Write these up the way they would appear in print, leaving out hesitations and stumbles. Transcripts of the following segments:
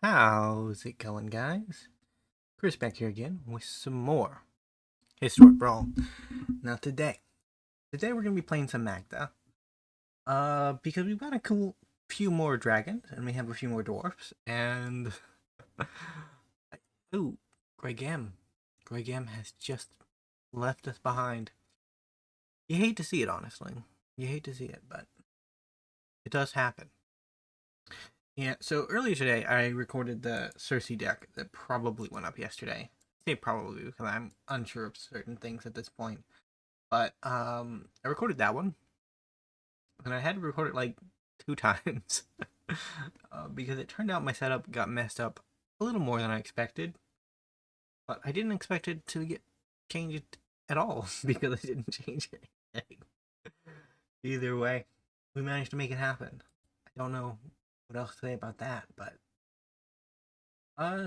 How's it going, guys? Chris back here again with some more Historic Brawl. Now today we're gonna be playing some Magda. Because we've got a few more dragons and we have a few more dwarfs and ooh, Greg M. Greg M has just left us behind. You hate to see it, honestly. You hate to see it, but it does happen. Yeah, so earlier today I recorded the Cersei deck that probably went up yesterday. I say probably because I'm unsure of certain things at this point. But I recorded that one, and I had to record it like 2 times because it turned out my setup got messed up a little more than I expected. But I didn't expect it to get changed at all because I didn't change anything. Either way, we managed to make it happen. I don't know what else to say about that, but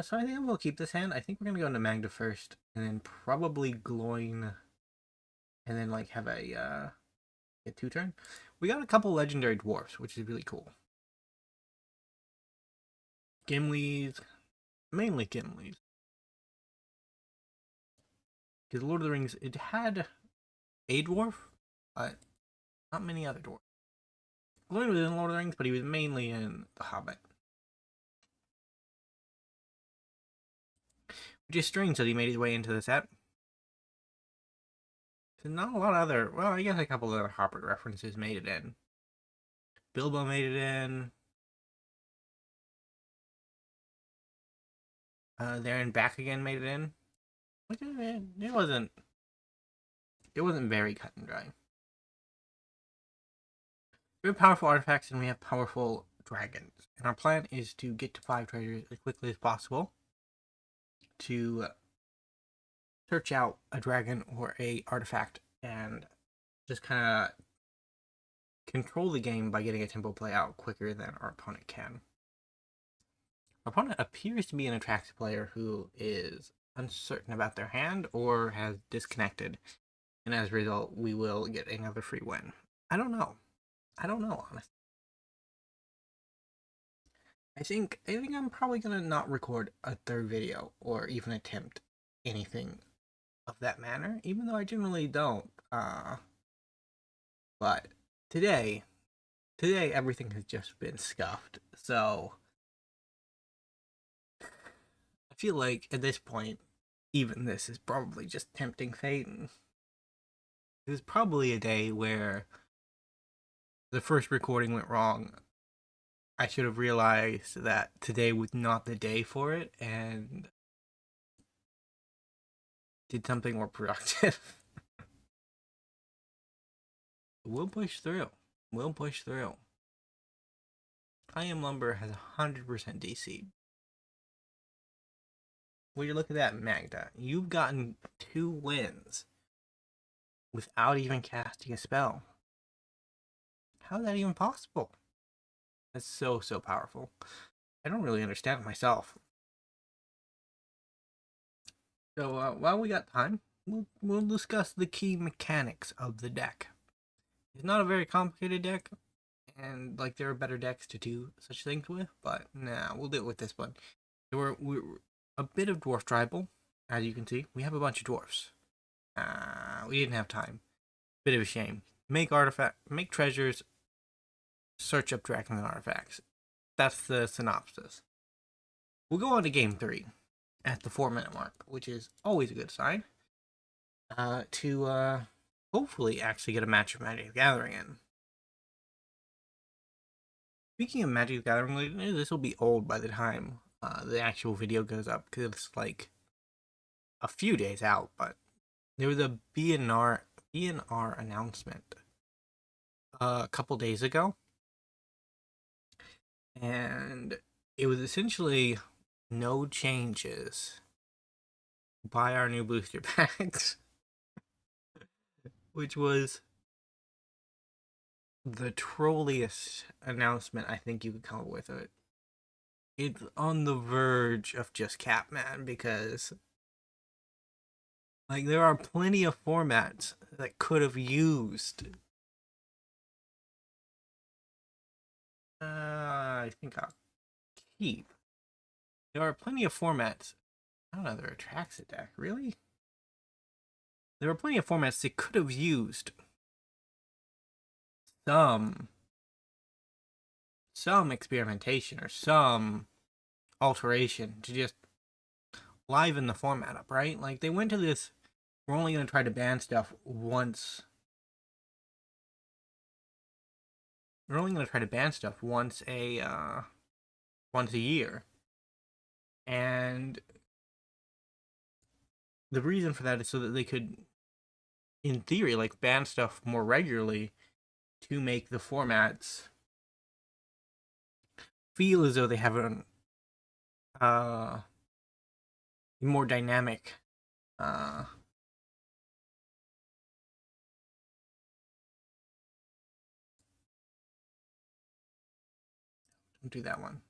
so I think we'll keep this hand. I think we're gonna go into Magda first, and then probably Glóin, and then like have a 2-turn. We got a couple legendary dwarfs, which is really cool. Gimli's, mainly Gimli's. Because Lord of the Rings, it had a dwarf, but not many other dwarfs. Glóin was in Lord of the Rings, but he was mainly in The Hobbit. Which is strange that he made his way into the set. Not a lot of other, well, I guess a couple of other Hobbit references made it in. Bilbo made it in. There and Back Again made it in. Which it wasn't very cut and dry. We have powerful artifacts and we have powerful dragons. And our plan is to get to 5 treasures as quickly as possible to search out a dragon or a artifact and just kind of control the game by getting a tempo play out quicker than our opponent can. Our opponent appears to be an attractive player who is uncertain about their hand or has disconnected, and as a result, we will get another free win. I don't know, honestly. I think I'm probably gonna not record a third video or even attempt anything of that manner, even though I generally don't. But today everything has just been scuffed, so I feel like at this point, even this is probably just tempting fate. And it was probably a day where the first recording went wrong. I should have realized that today was not the day for it and did something more productive. We'll push through. We'll push through. I Am Lumber has 100% DC. Well, you look at that, Magda. You've gotten 2 wins without even casting a spell. How is that even possible? That's so powerful. I don't really understand it myself. So while we got time, we'll discuss the key mechanics of the deck. It's not a very complicated deck, and like there are better decks to do such things with, but nah, we'll do it with this one. So we're a bit of dwarf tribal, as you can see. We have a bunch of dwarfs. We didn't have time. Bit of a shame. Make treasures, search up dragons and artifacts. That's the synopsis. We'll go on to game 3 at the 4-minute mark, which is always a good sign. To hopefully actually get a match of Magic the Gathering in. Speaking of Magic the Gathering, this will be old by the time the actual video goes up because it's like a few days out. But there was a BNR announcement a couple days ago, and it was essentially no changes. Buy our new booster packs, which was the trolliest announcement I think you could come up with. It's on the verge of just Catman because like there are plenty of formats that could have used. I think I'll keep There are plenty of formats. I don't know, there attracts a deck. Really? There are plenty of formats they could have used some experimentation or some alteration to just liven the format up, right? Like they went to this, we're only going to try to ban stuff once. We're only going to try to ban stuff once a year. And the reason for that is so that they could, in theory, like ban stuff more regularly to make the formats feel as though they have a more dynamic don't do that one.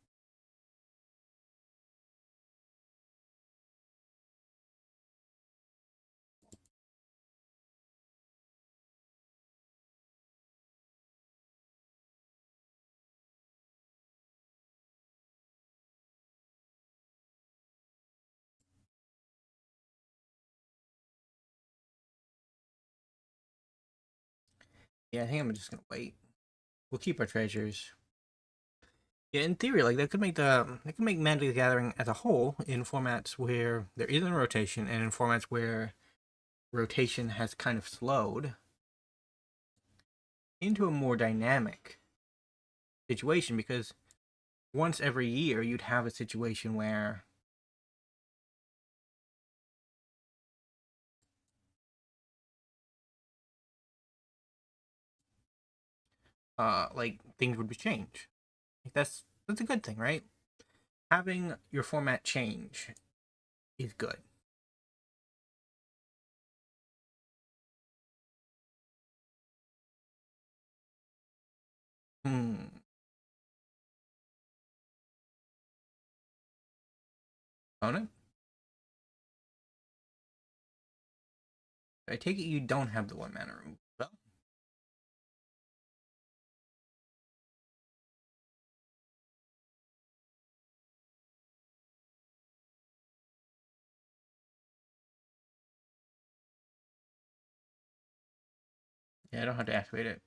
Yeah, I think I'm just gonna wait. We'll keep our treasures. Yeah, in theory, like they could make Magic the Gathering as a whole in formats where there isn't a rotation, and in formats where rotation has kind of slowed into a more dynamic situation. Because once every year, you'd have a situation where like things would be changed. Like that's a good thing, right? Having your format change is good. Hmm. Opponent? I take it you don't have the 1 mana removal. Well, yeah, I don't have to activate it.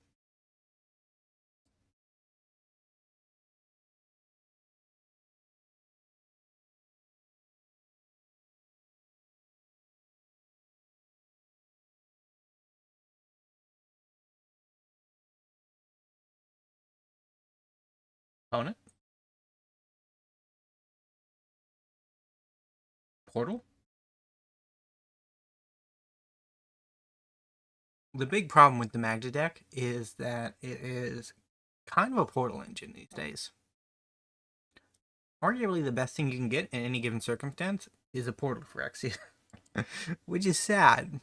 Opponent? Portal? The big problem with the Magda deck is that it is kind of a portal engine these days. Arguably, the best thing you can get in any given circumstance is a portal for Phyrexia, which is sad.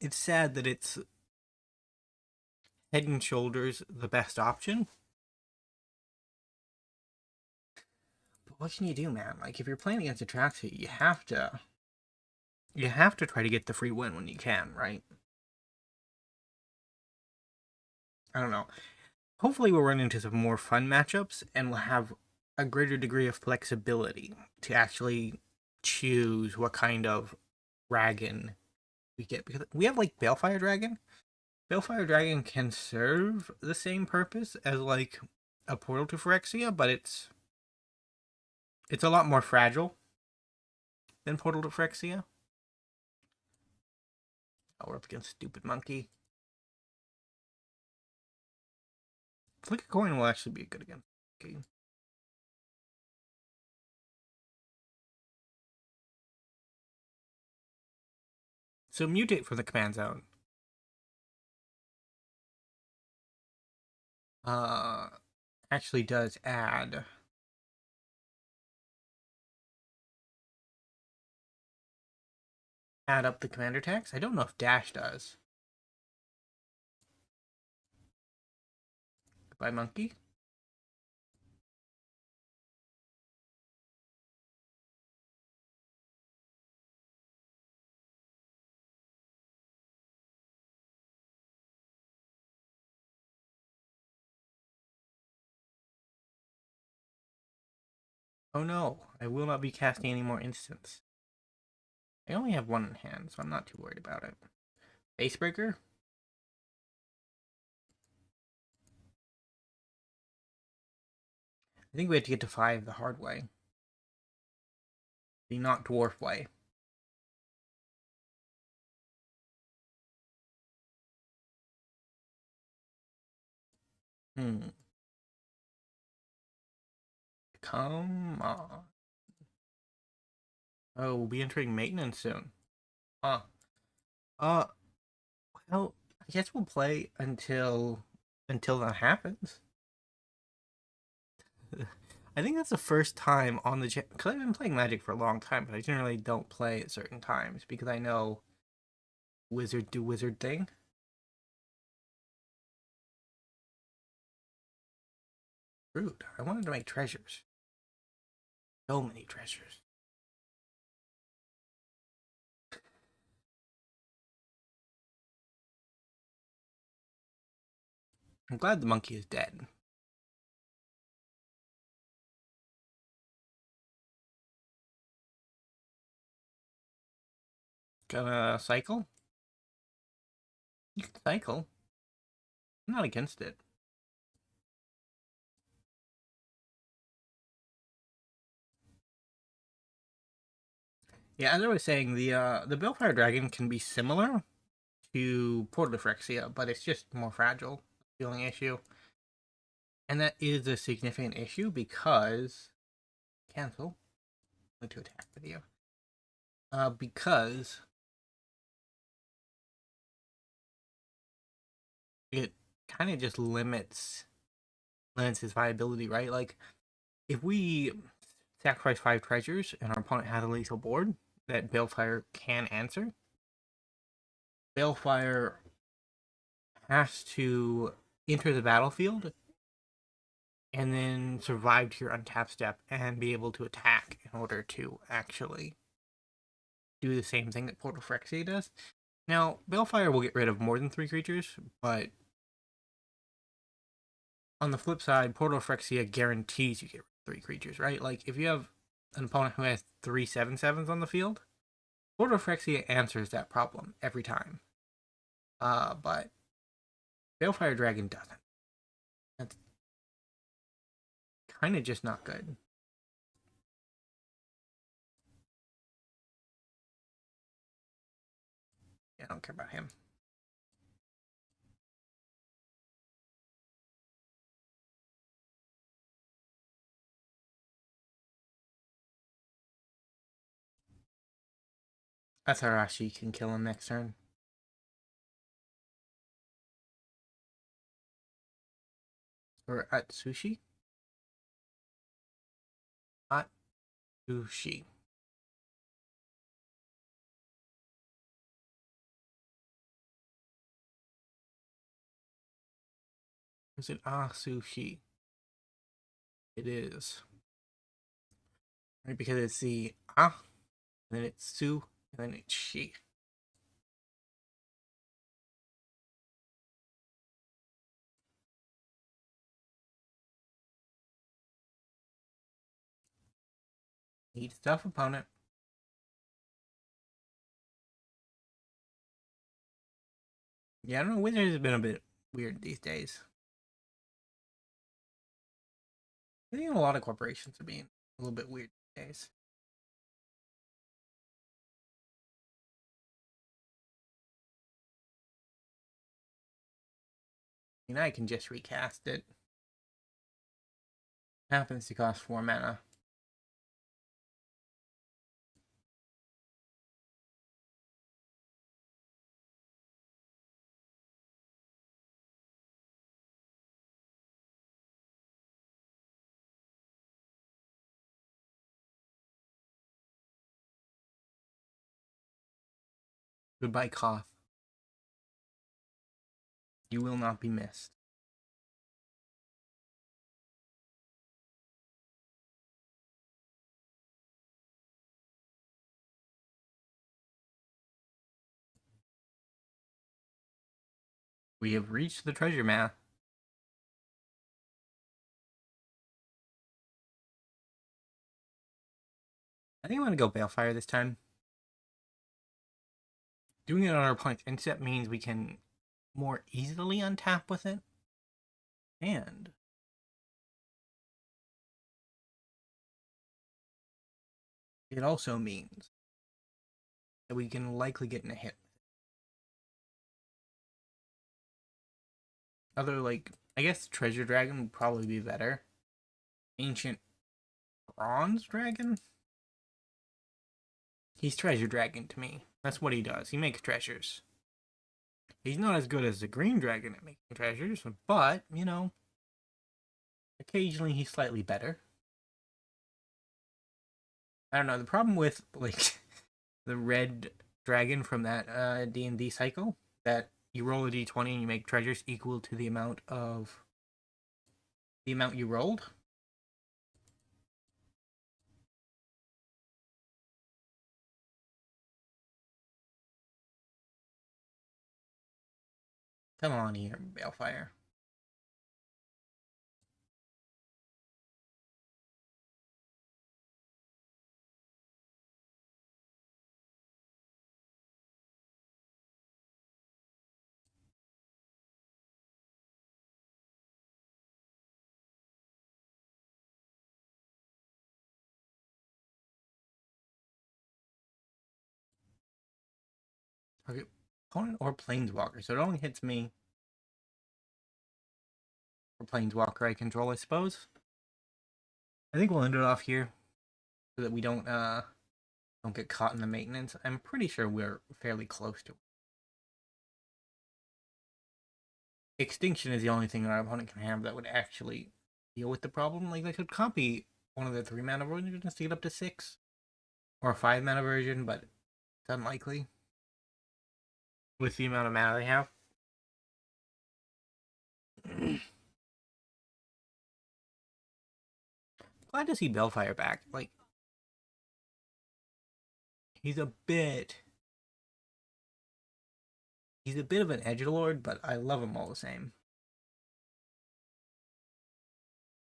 It's sad that it's head and shoulders the best option. But what can you do, man? Like if you're playing against Atraxia, you have to try to get the free win when you can, right? I don't know. Hopefully we'll run into some more fun matchups and we'll have a greater degree of flexibility to actually choose what kind of dragon we get, because we have like Balefire Dragon. Balefire Dragon can serve the same purpose as like a portal to Phyrexia, but it's a lot more fragile than Portal to Phyrexia. Oh, we're up against Stupid Monkey. Flick a Coin will actually be good against Monkey. So mutate for the command zone. Uh, actually does add up the commander tax. I don't know if Dash does. Goodbye, Monkey. Oh no, I will not be casting any more instants. I only have one in hand, so I'm not too worried about it. Facebreaker? I think we have to get to 5 the hard way. The not dwarf way. Come on. Oh, we'll be entering maintenance soon. Huh. Uh, well, I guess we'll play until that happens. I think that's the first time on the channel, because I've been playing Magic for a long time, but I generally don't play at certain times because I know wizard do wizard thing. Rude. I wanted to make treasures. So many treasures. I'm glad the monkey is dead. Gonna cycle? You can cycle. I'm not against it. Yeah, as I was saying, the Balefire Dragon can be similar to Portal Phyrexia, but it's just more fragile. Feeling issue. And that is a significant issue because cancel. To attack with you. Because it kind of just limits his viability, right? Like if we sacrifice 5 treasures and our opponent has a lethal board that Balefire can answer, Balefire has to enter the battlefield and then survive to your untap step and be able to attack in order to actually do the same thing that Portal Phyrexia does. Now, Balefire will get rid of more than 3 creatures, but on the flip side, Portal Phyrexia guarantees you get 3 creatures, right? Like, if you have an opponent who has 3 7/7s on the field, Portal Phyrexia answers that problem every time. But Balefire Dragon doesn't. That's kind of just not good. Yeah, I don't care about him. Asarashi can kill him next turn. Or Atsushi? Atsushi. Is it Asushi? It is. Right, because it's the Ah, and then it's Su, and then it's Shi. Need tough opponent. Yeah, I don't know. Wizards have been a bit weird these days. I think a lot of corporations are being a little bit weird these days. I mean, I can just recast it. Happens to cost 4 mana. Goodbye, Koth. You will not be missed. We have reached the treasure map. I think I'm going to go Balefire this time. Doing it on our opponent's instep means we can more easily untap with it. And it also means that we can likely get in a hit. Other, like, I guess Treasure Dragon would probably be better. Ancient Bronze Dragon? He's Treasure Dragon to me. That's what he does. He makes treasures. He's not as good as the Green Dragon at making treasures, but, you know, occasionally he's slightly better. I don't know, the problem with, like, the red dragon from that D&D cycle, that you roll a d20 and you make treasures equal to the amount you rolled. Come on here, Balefire. Okay, opponent or Planeswalker, so it only hits me. Or Planeswalker I control, I suppose. I think we'll end it off here so that we don't get caught in the maintenance. I'm pretty sure we're fairly close to it. Extinction is the only thing our opponent can have that would actually deal with the problem. Like, they could copy one of the 3-mana versions to get up to 6. Or a 5-mana version, but it's unlikely with the amount of mana they have. Glad to see Balefire back. Like, he's a bit of an edgelord, but I love him all the same.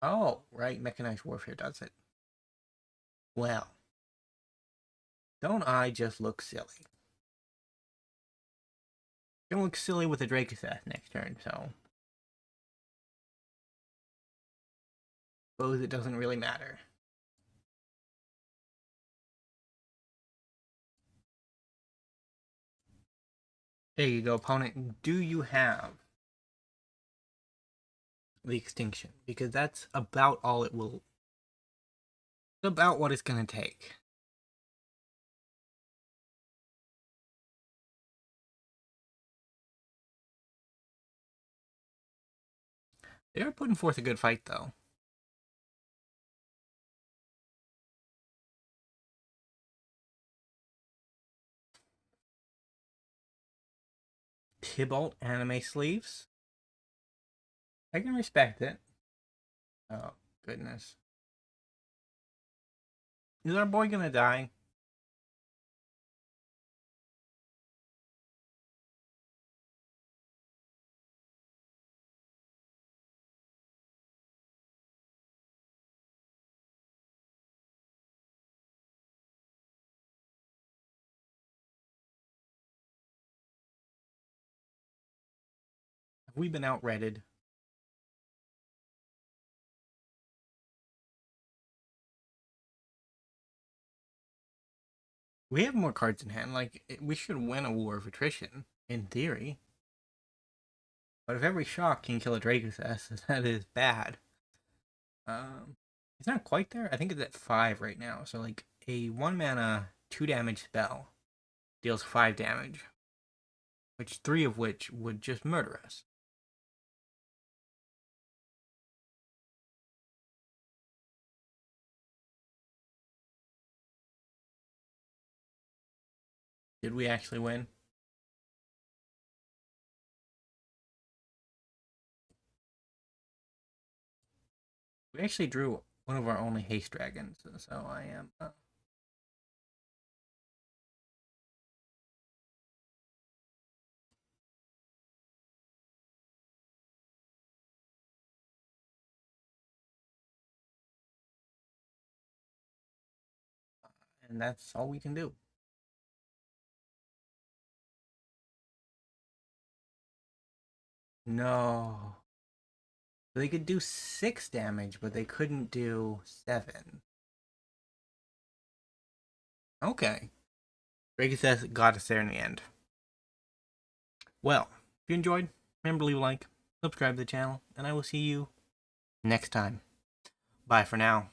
Oh, right, Mechanized Warfare does it. Well, don't I just look silly? Gonna look silly with a Dracosath next turn, so suppose it doesn't really matter. There you go, opponent. Do you have the extinction? Because that's about all it will. It's about what it's gonna take. They are putting forth a good fight, though. Tybalt anime sleeves. I can respect it. Oh, goodness. Is our boy gonna die? Have we been outredded? We have more cards in hand. Like, we should win a war of attrition, in theory. But if every shock can kill a Dracosaurus, that is bad. It's not quite there. I think it's at 5 right now. So, like, a 1-mana, 2-damage spell deals 5 damage, which 3 of which would just murder us. Did we actually win? We actually drew one of our only haste dragons, so I am. And that's all we can do. No. They could do 6 damage, but they couldn't do 7. Okay. Reiki says got us there in the end. Well, if you enjoyed, remember to leave a like, subscribe to the channel, and I will see you next time. Bye for now.